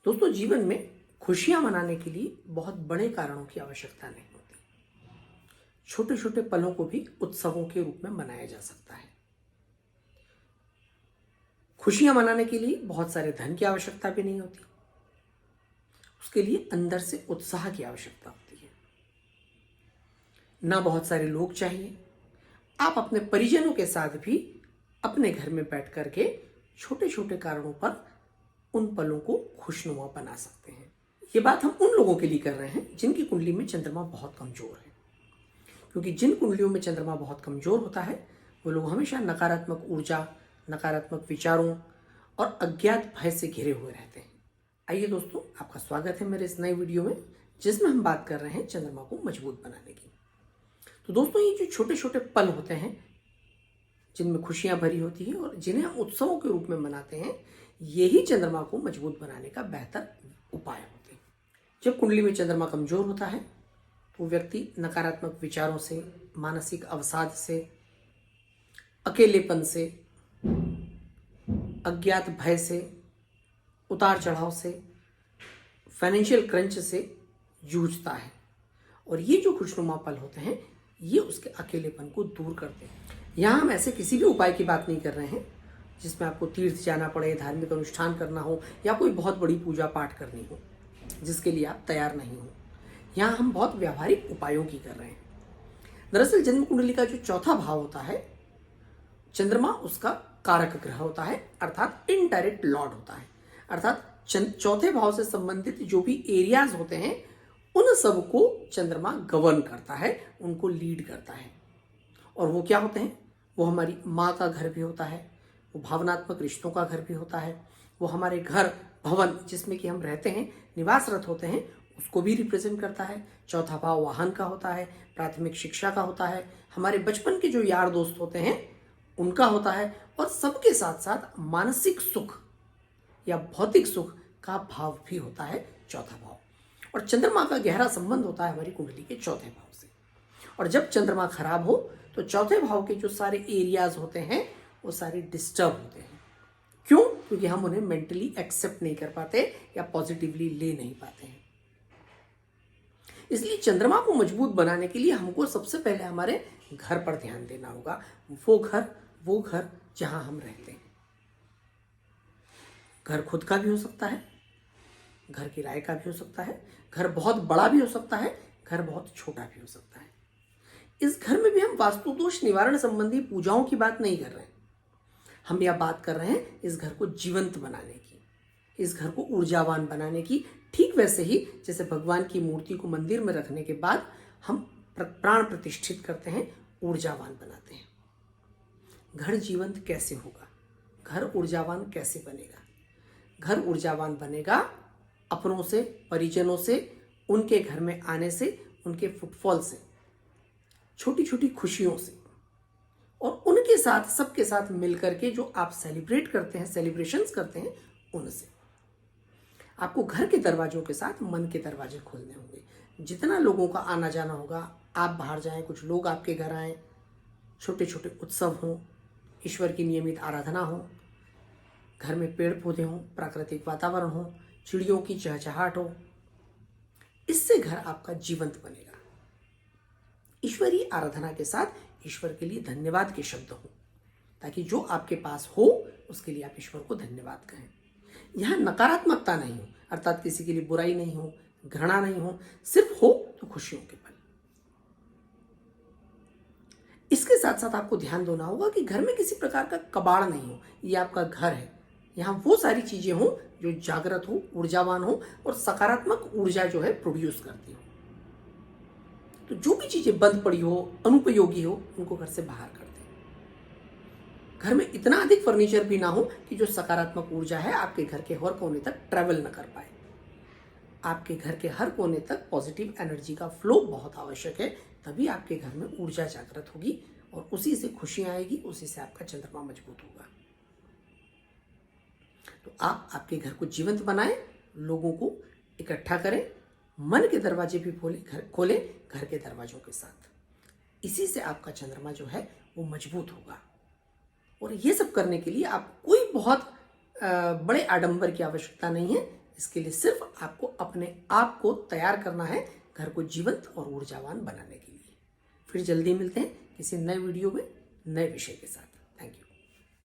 दोस्तों, जीवन में खुशियां मनाने के लिए बहुत बड़े कारणों की आवश्यकता नहीं होती। छोटे छोटे पलों को भी उत्सवों के रूप में मनाया जा सकता है। खुशियां मनाने के लिए बहुत सारे धन की आवश्यकता भी नहीं होती। उसके लिए अंदर से उत्साह की आवश्यकता होती है। ना बहुत सारे लोग चाहिए। आप अपने परिजनों के साथ भी अपने घर में बैठ करके छोटे छोटे कारणों पर उन पलों को खुशनुमा बना सकते हैं। ये बात हम उन लोगों के लिए कर रहे हैं जिनकी कुंडली में चंद्रमा बहुत कमजोर है, क्योंकि जिन कुंडलियों में चंद्रमा बहुत कमजोर होता है वो लोग हमेशा नकारात्मक ऊर्जा, नकारात्मक विचारों और अज्ञात भय से घिरे हुए रहते हैं। आइए दोस्तों, आपका स्वागत है मेरे इस नए वीडियो में, जिसमें हम बात कर रहे हैं चंद्रमा को मजबूत बनाने की। तो दोस्तों, ये जो छोटे छोटे पल होते हैं जिनमें खुशियां भरी होती हैं और जिन्हें हम उत्सवों के रूप में मनाते हैं, यही चंद्रमा को मजबूत बनाने का बेहतर उपाय होते हैं। जब कुंडली में चंद्रमा कमजोर होता है तो व्यक्ति नकारात्मक विचारों से, मानसिक अवसाद से, अकेलेपन से, अज्ञात भय से, उतार चढ़ाव से, फाइनेंशियल क्रंच से जूझता है। और ये जो खुशनुमा पल होते हैं ये उसके अकेलेपन को दूर करते हैं। यहाँ हम ऐसे किसी भी उपाय की बात नहीं कर रहे हैं जिसमें आपको तीर्थ जाना पड़े, धार्मिक अनुष्ठान करना हो या कोई बहुत बड़ी पूजा पाठ करनी हो जिसके लिए आप तैयार नहीं हो। यहाँ हम बहुत व्यावहारिक उपायों की कर रहे हैं। दरअसल जन्म कुंडली का जो चौथा भाव होता है, चंद्रमा उसका कारक ग्रह होता है, अर्थात इनडायरेक्ट लॉर्ड होता है। अर्थात चौथे भाव से संबंधित जो भी एरियाज होते हैं उन सबको चंद्रमा गवर्न करता है, उनको लीड करता है। और वो क्या होते हैं? वो हमारी माँ का घर भी होता है, वो भावनात्मक रिश्तों का घर भी होता है, वो हमारे घर, भवन जिसमें कि हम रहते हैं, निवासरत होते हैं, उसको भी रिप्रेजेंट करता है। चौथा भाव वाहन का होता है, प्राथमिक शिक्षा का होता है, हमारे बचपन के जो यार दोस्त होते हैं उनका होता है, और सबके साथ साथ मानसिक सुख या भौतिक सुख का भाव भी होता है चौथा भाव। और चंद्रमा का गहरा संबंध होता है हमारी कुंडली के चौथे भाव से। और जब चंद्रमा खराब हो तो चौथे भाव के जो सारे एरियाज होते हैं वो सारे डिस्टर्ब होते हैं। क्यों? क्योंकि हम उन्हें मेंटली एक्सेप्ट नहीं कर पाते या पॉजिटिवली ले नहीं पाते हैं। इसलिए चंद्रमा को मजबूत बनाने के लिए हमको सबसे पहले हमारे घर पर ध्यान देना होगा। वो घर जहां हम रहते हैं। घर खुद का भी हो सकता है, घर किराए का भी हो सकता है, घर बहुत बड़ा भी हो सकता है, घर बहुत छोटा भी हो सकता है। इस घर में भी हम वास्तु दोष निवारण संबंधी पूजाओं की बात नहीं कर रहे हैं। हम यह बात कर रहे हैं इस घर को जीवंत बनाने की, इस घर को ऊर्जावान बनाने की। ठीक वैसे ही जैसे भगवान की मूर्ति को मंदिर में रखने के बाद हम प्राण प्रतिष्ठित करते हैं, ऊर्जावान बनाते हैं। घर जीवंत कैसे होगा? घर ऊर्जावान कैसे बनेगा? घर ऊर्जावान बनेगा अपनों से, परिजनों से, उनके घर में आने से, उनके फुटफॉल से, छोटी छोटी खुशियों से, और उनके साथ, सबके साथ मिलकर के जो आप सेलिब्रेट करते हैं, सेलिब्रेशंस करते हैं, उनसे। आपको घर के दरवाजों के साथ मन के दरवाजे खोलने होंगे। जितना लोगों का आना जाना होगा, आप बाहर जाएं, कुछ लोग आपके घर आएं, छोटे छोटे उत्सव हों, ईश्वर की नियमित आराधना हो, घर में पेड़ पौधे हों, प्राकृतिक वातावरण हो, चिड़ियों की चहचहाहट हो, इससे घर आपका जीवंत बनेगा। ईश्वरीय आराधना के साथ ईश्वर के लिए धन्यवाद के शब्द हो, ताकि जो आपके पास हो उसके लिए आप ईश्वर को धन्यवाद कहें। यहाँ नकारात्मकता नहीं हो, अर्थात किसी के लिए बुराई नहीं हो, घृणा नहीं हो, सिर्फ हो तो खुशियों के पल। इसके साथ साथ आपको ध्यान देना होगा कि घर में किसी प्रकार का कबाड़ नहीं हो। ये आपका घर है, यहाँ वो सारी चीजें हो जो जागृत हो, ऊर्जावान हो और सकारात्मक ऊर्जा जो है प्रोड्यूस करती हो। तो जो भी चीजें बंद पड़ी हो, अनुपयोगी हो, उनको घर से बाहर कर दें। घर में इतना अधिक फर्नीचर भी ना हो कि जो सकारात्मक ऊर्जा है आपके घर के हर कोने तक ट्रेवल न कर पाए। आपके घर के हर कोने तक पॉजिटिव एनर्जी का फ्लो बहुत आवश्यक है, तभी आपके घर में ऊर्जा जागृत होगी और उसी से खुशियां आएगी, उसी से आपका चंद्रमा मजबूत होगा। तो आप आपके घर को जीवंत बनाएं, लोगों को इकट्ठा करें, मन के दरवाजे भी खोलें घर के दरवाजों के साथ। इसी से आपका चंद्रमा जो है वो मजबूत होगा। और ये सब करने के लिए आप कोई बहुत बड़े आडंबर की आवश्यकता नहीं है। इसके लिए सिर्फ आपको अपने आप को तैयार करना है घर को जीवंत और ऊर्जावान बनाने के लिए। फिर जल्दी मिलते हैं किसी नए वीडियो में नए विषय के साथ।